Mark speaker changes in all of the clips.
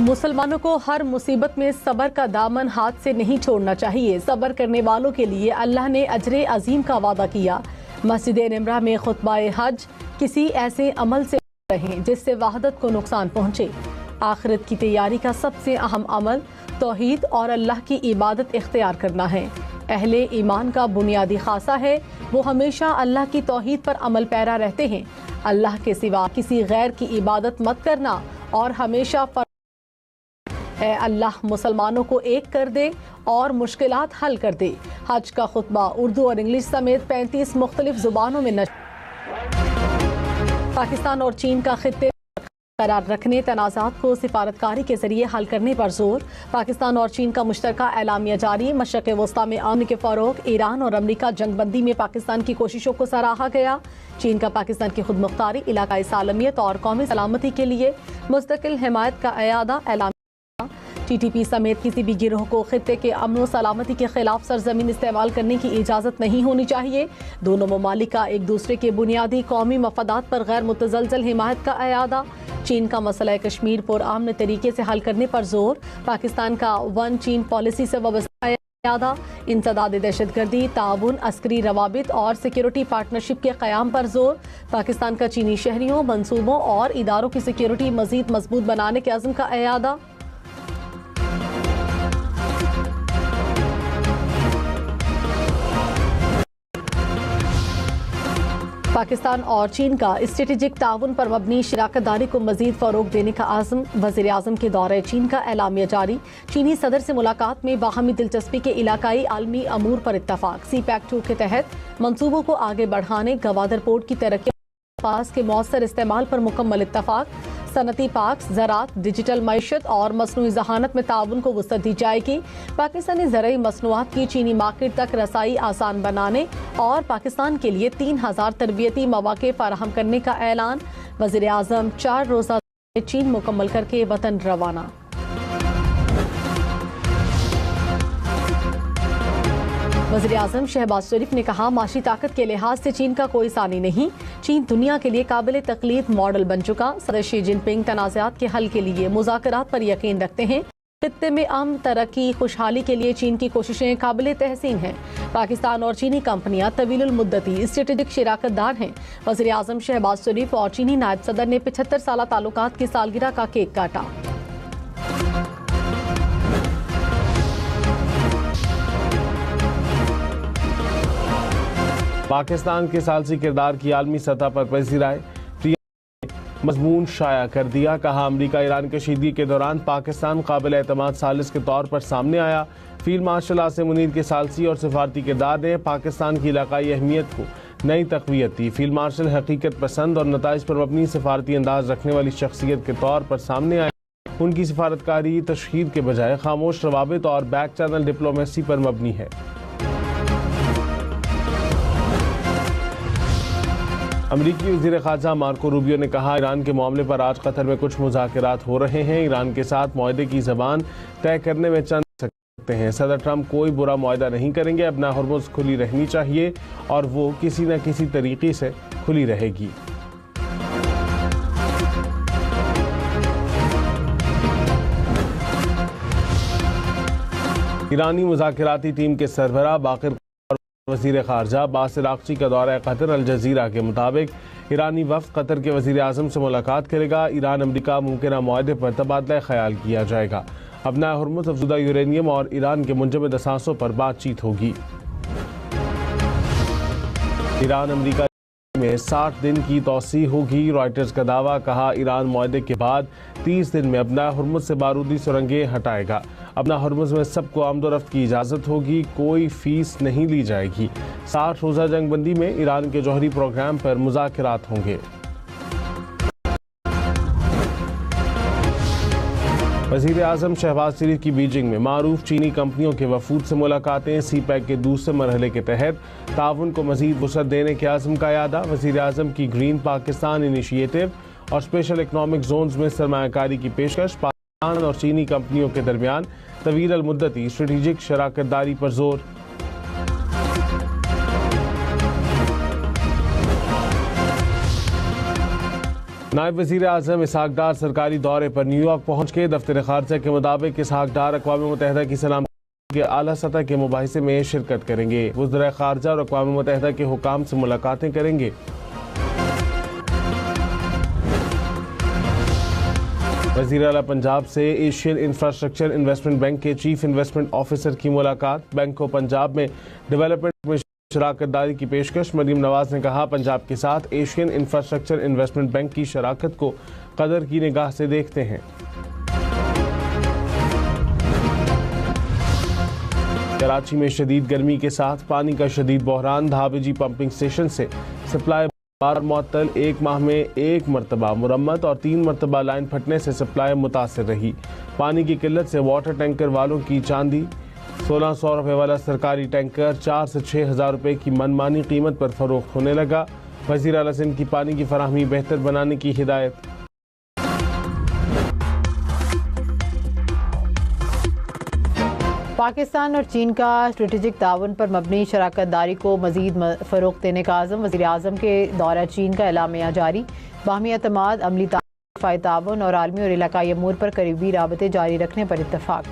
Speaker 1: मुसलमानों को हर मुसीबत में सब्र का दामन हाथ से नहीं छोड़ना चाहिए। सब्र करने वालों के लिए अल्लाह ने अजर अजीम का वादा किया। मस्जिद निमरा में खुतबाए हज किसी ऐसे अमल से रहें जिससे वहदत को नुकसान पहुँचे। आखिरत की तैयारी का सबसे अहम अमल तौहीद और अल्लाह की इबादत इख्तियार करना है। अहले ईमान का बुनियादी खासा है वो हमेशा अल्लाह की तौहीद पर अमल पैरा रहते हैं। अल्लाह के सिवा किसी गैर की इबादत मत करना और हमेशा ऐ अल्लाह मुसलमानों को एक कर दे और मुश्किलात हल कर दे। हज का खुतबा उर्दू और इंग्लिश समेत 35 मुख्तलिफ जुबानों में पाकिस्तान और चीन का खित्ते करार रखने, तनाज़ात को सिफारतकारी के जरिए हल करने पर जोर। पाकिस्तान और चीन का मुश्तरका एलामिया जारी। मशरक़ वस्ता में अमन के फ़रोग़, ईरान और अमरीका जंगबंदी में पाकिस्तान की कोशिशों को सराहा गया। चीन का पाकिस्तान की खुद मुख्तारी, इलाकाई सालमियत और कौमी सलामती के लिए मुस्तकिल हिमायत का अयादा ऐलान। TTP समेत किसी भी गिरोह को खित्ते के अमन सलामती के खिलाफ सरजमीन इस्तेमाल करने की इजाज़त नहीं होनी चाहिए। दोनों ममालिक का एक दूसरे के बुनियादी कौमी मफादात पर गैर मुतज़लज़ल हिमायत का अयादा। चीन का मसला कश्मीर पुरअमन तरीके से हल करने पर जोर। पाकिस्तान का वन चीन पॉलिसी से वाबस्ता अयादा। इंसदाद दहशतगर्दी, ताउन, अस्करी रवाबित और सिक्योरिटी पार्टनरशिप के क़याम पर जोर। पाकिस्तान का चीनी शहरियों, मनसूबों और इदारों की सिक्योरिटी मज़ीद मजबूत बनाने के अज़्म का अयादा। पाकिस्तान और चीन का स्ट्रेटेजिक ताउन पर मबनी शराकतदारी को मजीद फ़रोग देने का आज़म। वज़ीर आज़म के दौरे चीन का एलामिया जारी। चीनी सदर से मुलाकात में बाहमी दिलचस्पी के इलाकाई आलमी अमूर पर इत्तफ़ाक़। CPEC 2 के तहत मनसूबों को आगे बढ़ाने, गवादर पोर्ट की तरक्की पास के मौसर इस्तेमाल पर मुकम्मल इत्तफ़ाक़। सनती पार्क्स, ज़राअत, डिजिटल मईशत और मसनूई ज़हानत में ताउन को वुसअत दी जाएगी। पाकिस्तानी ज़रई मसनूआत की चीनी मार्केट तक रसाई आसान बनाने और पाकिस्तान के लिए 3000 तरबियती मौक़े फ़राहम करने का ऐलान। वज़ीर आज़म 4 रोज़ा चीन मुकम्मल करके वतन रवाना। वज़ीर आज़म शहबाज शरीफ ने कहा, माशी ताकत के लिहाज से चीन का कोई सानी नहीं। चीन दुनिया के लिए काबिल तक़लीद मॉडल बन चुका। सदर शी जिनपिंग तनाज़ात के हल के लिए मुज़ाकरात पर यकीन रखते हैं। खित्ते में अमन, तरक्की, खुशहाली के लिए चीन की कोशिशें काबिल तहसीन हैं। पाकिस्तान और चीनी कंपनियां तवील मुद्दती स्ट्रेटेजिक शराकतदार हैं। वज़ीर आज़म शहबाज शरीफ और चीनी नायब सदर ने 75 साला ताल्लुकात की सालगिरह का केक काटा।
Speaker 2: पाकिस्तान के सालसी किरदार की आलमी सतह पर पजीराई मजमून शाया कर दिया। कहा, अमरीका ईरान कशीदगी के दौरान पाकिस्तान काबिल एतमाद सालिस के तौर पर सामने आया। फील्ड मार्शल आसिम मुनीर के सालसी और सिफारती किरदार ने पाकिस्तान की इलाकाई अहमियत को नई तक़वियत दी। फील्ड मार्शल हकीकत पसंद और नताइज पर मबनी सिफारती अंदाज रखने वाली शख्सियत के तौर पर सामने आए। उनकी सिफारतकारी तशहीर के बजाय खामोश रवाबित और बैक चैनल डिप्लोमेसी पर मबनी है। अमरीकी वज़ीर ख़ारजा मार्को रूबियो ने कहा, ईरान के मामले पर आज कतर में कुछ मुज़ाकरात हो रहे हैं। ईरान के साथ मुआहदे की ज़बान तय करने में चंद सकते हैं। सदर ट्रंप कोई बुरा मुआहदा नहीं करेंगे। अब होर्मुज़ खुली रहनी चाहिए और वो किसी न किसी तरीके से खुली रहेगी। ईरानी मुज़ाकराती टीम के सरबराह बाक़िर वज़ीर ख़ारजा बासिर आक़ची का दौरा कतर। अल जज़ीरा के मुताबिक ईरानी वफ़द कतर के वज़ीर आज़म से मुलाकात करेगा। ईरान अमरीका मुमकिन मुआहदे पर तबादला ख़याल किया जाएगा। अब होर्मुज़, अफज़ुदा यूरेनियम और ईरान के मुंजमद असासों पर बातचीत होगी। ईरान अमरीका में 60 दिन की तौसी होगी। रॉयटर्स का दावा। कहा, ईरान मुआहदे के बाद 30 दिन में अपना होर्मुज़ से बारूदी सुरंगें हटाएगा। अपना होर्मुज़ में सबको आमदोरफ्त की इजाज़त होगी। कोई फीस नहीं ली जाएगी। 60 रोज़ा जंगबंदी में ईरान के जौहरी प्रोग्राम पर मुज़ाकरात होंगे। वज़ीर आज़म शहबाज शरीफ की बीजिंग में मारूफ चीनी कंपनियों के वफूद से मुलाकातें। CPEC के दूसरे मरहले के तहत ताउन को मज़ीद वुसअत देने के आज़म का यादा। वज़ीर आज़म की ग्रीन पाकिस्तान इनिशिएटिव और स्पेशल इकनॉमिक जोन्स में सरमायाकारी की पेशकश। पाकिस्तान और चीनी कंपनियों के दरमियान तवील अल मुद्दती स्ट्रेटेजिक शराकतदारी पर जोर। नायब वज़ीर आज़म इसहाक डार सरकारी दौरे पर न्यूयॉर्क पहुँच के दफ्तर खारजा के मुताबिक इसहाक डार अक़वाम मुत्तहिदा की सलामती के आला सतह के मुबाहिसे में शिरकत करेंगे। वज़ीर खारजा और अक़वाम मुत्तहिदा के हुकाम से मुलाकातें करेंगे। वज़ीर आला पंजाब से एशियन इंफ्रास्ट्रक्चर इन्वेस्टमेंट बैंक के चीफ इन्वेस्टमेंट ऑफिसर की मुलाकात। बैंक को पंजाब में डेवलपमेंट में शराकतदारी की पेशकश। मरीम नवाज ने कहा, पंजाब के साथ एशियन इंफ्रास्ट्रक्चर इन्वेस्टमेंट बैंक की शराकत को कदर की निगाह से देखते हैं। कराची में शदीद गर्मी के साथ पानी का शदीद बहरान। धाबेजी पंपिंग स्टेशन से सप्लाई बार मुअत्तल, 1 माह में 1 मरतबा मुरम्मत और 3 मरतबा लाइन फटने से सप्लाई मुतासर रही। पानी की किल्लत से वाटर टैंकर वालों की चांदी। 1600 रुपये वाला सरकारी टैंकर 4 से 6 हज़ार रुपये की मनमानी कीमत पर फरोख्त होने लगा। वज़ीर आला सिंध की पानी की फराहमी बेहतर बनाने की हिदायत।
Speaker 3: पाकिस्तान और चीन का स्ट्रेटेजिक ताउन पर मबनी शराकतदारी को मज़ीद फ़रोग़ देने का आज़म। वज़ीर आज़म के दौरा चीन का एलामिया जारी। बाहमी एतमाद, अमली ताउन और आलमी और इलाकाई अमूर पर करीबी राबते जारी रखने पर इत्तफ़ाक़।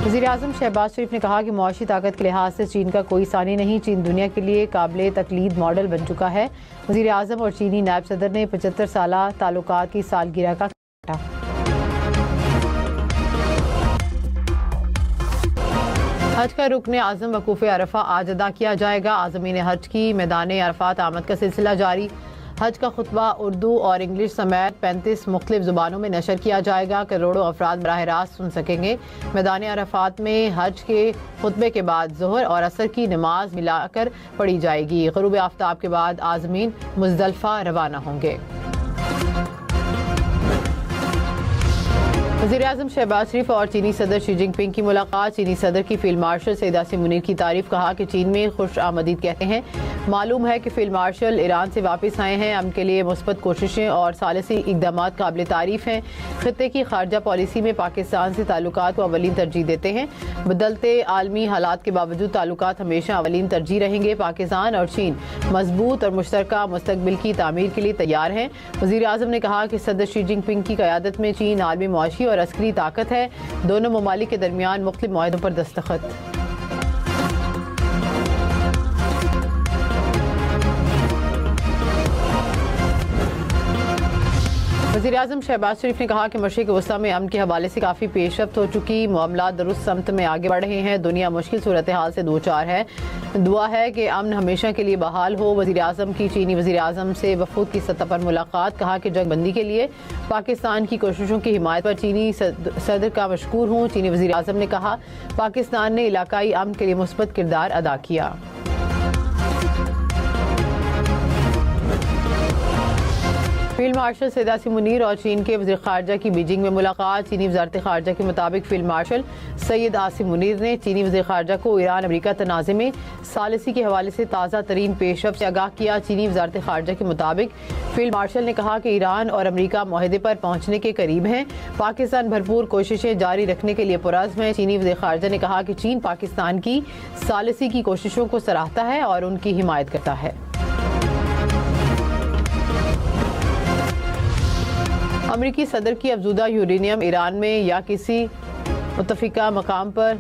Speaker 3: वज़ीर आज़म शहबाज शरीफ ने कहा कि मुआशी ताकत के लिहाज से चीन का कोई सानी नहीं। चीन दुनिया के लिए काबिल तकलीद मॉडल बन चुका है। वज़ीर आज़म और चीनी नायब सदर ने 75 साला ताल्लुकात की सालगिरह का काटा। हज का रुकन आज़म वकूफ़ अरफा आज अदा किया जाएगा। आज़मीन हज की मैदान अरफात आमद का सिलसिला जारी। हज का खुतबा उर्दू और इंग्लिश समेत 35 मुख्तलिफ ज़ुबानों में नशर किया जाएगा। करोड़ों अफराद बराह रास्त सुन सकेंगे। मैदान अरफात में हज के खुतबे के बाद ज़ोहर और असर की नमाज मिलाकर पढ़ी जाएगी। ग़ुरूब आफ्ताब के बाद आज़मीन मुज़दलिफ़ा रवाना होंगे। वज़ीर आज़म शहबाज शरीफ और चीनी सदर शी जिनपिंग की मुलाकात। चीनी सदर की फील्ड मार्शल सईद आसिम मुनीर की तारीफ। कहा कि चीन में खुश आमदीद कहते हैं। मालूम है कि फील्ड मार्शल ईरान से वापस आए हैं। अमन के लिए मुस्बत कोशिशें और सालिसी इक़दाम काबिल तारीफ हैं। खित्ते की खारजा पॉलिसी में पाकिस्तान से ताल्लुकात को अवलीन तरजीह देते हैं। बदलते आलमी हालात के बावजूद ताल्लुकात हमेशा अवलीन तरजीह रहेंगे। पाकिस्तान और चीन मजबूत और मुश्तरका मुस्तकबिल की तामीर के लिए तैयार हैं। वज़ीर आज़म ने कहा कि सदर शी जिनपिंग की क़यादत में चीन आलमी मुआशी और अस्करी ताकत है। दोनों ममालिक के दरमियान मुख्तलिफ मुआहदों पर दस्तखत। वज़ीर आज़म शहबाज शरीफ ने कहा कि मशरिक़ वस्ता में अमन के हवाले से काफ़ी पेशरफ्त हो चुकी। मामला दुरुस्त समत में आगे बढ़ रहे हैं। दुनिया मुश्किल सूरत हाल से दो चार है। दुआ है कि अमन हमेशा के लिए बहाल हो। वज़ीर आज़म की चीनी वज़ीर आज़म से वफूद की सतह पर मुलाकात। कहा कि जंग बंदी के लिए पाकिस्तान की कोशिशों की हिमायत पर चीनी सदर का मशकूर हूँ। चीनी वज़ीर आज़म ने कहा, पाकिस्तान ने इलाकाई अमन के लिए मुस्बत किरदार अदा किया। फील्ड मार्शल सईद आसिम मुनीर और चीन के वज़ीर ख़ारजा की बीजिंग में मुलाकात। चीनी वज़ारत ख़ारजा के मुताबिक फील्ड मार्शल सैयद आसिम मुनीर ने चीनी वज़ीर ख़ारजा को ईरान अमेरिका तनाज़े में सालिसी के हवाले से ताज़ा तरीन पेशरफ्त से आगाह किया। चीनी वज़ारत ख़ारजा के मुताबिक फील्ड मार्शल ने कहा कि ईरान और अमेरिका मुआहदे पर पहुँचने के करीब हैं। पाकिस्तान भरपूर कोशिशें जारी रखने के लिए पुरज़्म है। चीनी वज़ीर ख़ारजा ने कहा कि चीन पाकिस्तान की सालिसी की कोशिशों को सराहता है और उनकी हिमायत करता है। अमेरिकी सदर की अफजूदा यूरेनियम ईरान में या किसी मुतफ़िका मकाम पर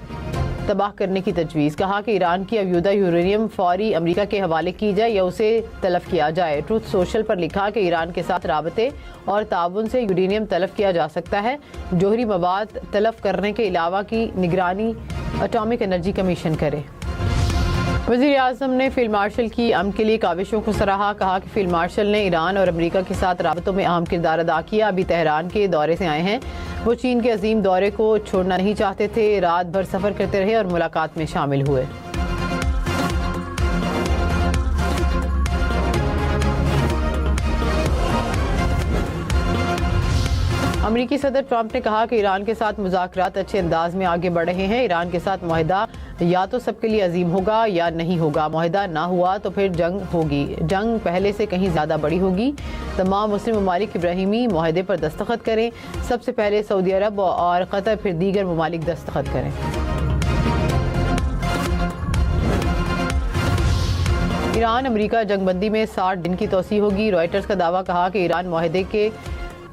Speaker 3: तबाह करने की तजवीज़। कहा कि ईरान की अफजूदा यूरेनियम फौरी अमेरिका के हवाले की जाए या उसे तलब किया जाए। ट्रूथ सोशल पर लिखा कि ईरान के साथ राबते और ताउन से यूरेनियम तलब किया जा सकता है। जोहरी मवाद तलब करने के अलावा की निगरानी एटॉमिक एनर्जी कमीशन करे। वज़ीर आज़म ने फील्ड मार्शल की अमन के लिए काविशों को सराहा। कहा कि फील्ड मार्शल ने ईरान और अमेरिका के साथ राबतों में अहम किरदार अदा किया। अभी तेहरान के दौरे से आए हैं। वो चीन के अजीम दौरे को छोड़ना नहीं चाहते थे। रात भर सफ़र करते रहे और मुलाकात में शामिल हुए। अमेरिकी सदर ट्रंप ने कहा कि ईरान के साथ मुज़ाकरात अच्छे अंदाज में आगे बढ़ रहे हैं। ईरान के साथ मुआहदा या तो सबके लिए अजीम होगा या नहीं होगा। मुआहदा ना हुआ तो फिर जंग होगी। जंग पहले से कहीं ज़्यादा बड़ी होगी। तमाम मुस्लिम ममालिक इब्राहिमी मुआहदे पर दस्तखत करें। सबसे पहले सऊदी अरब और कतर, फिर दीगर ममालिक दस्तखत करें। ईरान अमेरिका जंगबंदी में 60 दिन की तोसी होगी। रॉयटर्स का दावा, कहा कि ईरान माहदे के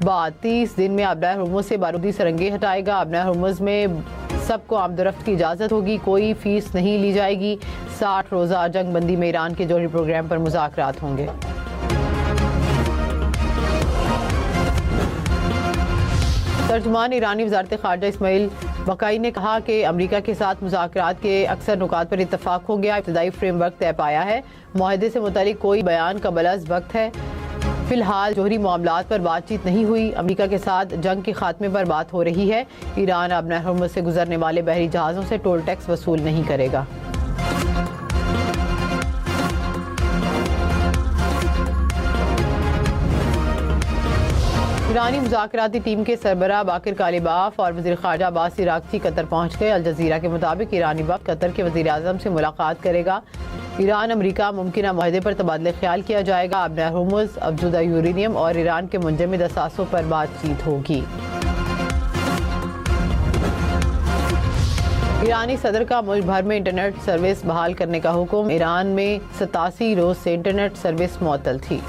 Speaker 3: बाद 30 दिन में आबनार हुर्मुज़ से बारूदी सरंगे हटाएगा। आबनार हुर्मुज़ में सबको आमदरफ्त की इजाज़त होगी, कोई फीस नहीं ली जाएगी। 60 रोज़ा जंगबंदी में ईरान के जौहरी प्रोग्राम पर मुज़ाकरात होंगे। तर्जुमान ईरानी वज़ारत ख़ारजा इस्माइल बकाई ने कहा कि अमरीका के साथ मुज़ाकरात के अक्सर नुकात पर इत्तफ़ाक़ हो गया। इब्तदाई फ्रेमवर्क तय पाया है। माहदे से मुतालिक कोई बयान कबल अज़ वक्त है। फिलहाल जौहरी मामलात पर बातचीत नहीं हुई। अमरीका के साथ जंग के खात्मे पर बात हो रही है। ईरान आबनार हुर्मुज़ से गुजरने वाले बहरी जहाज़ों से टोल टैक्स वसूल नहीं करेगा। ईरानी मुज़ाकराती टीम के सरबराह बाकिर कालिबाफ और वज़ीर ख़ारजा अब्बास इराक़ची कतर पहुँच गए। अल जज़ीरा के मुताबिक ईरानी वफ़द कतर के वज़ीर आज़म से मुलाकात करेगा। ईरान अमरीका मुमकिन माहदे पर तबादले ख्याल किया जाएगा। आबनार हुर्मुज़, अफजुदा यूरेनियम और ईरान के मुंजमद असासों पर बातचीत होगी। ईरानी सदर का मुल्क भर में इंटरनेट सर्विस बहाल करने का हुक्म। ईरान में 87 रोज़ से इंटरनेट सर्विस मुअत्तल थी।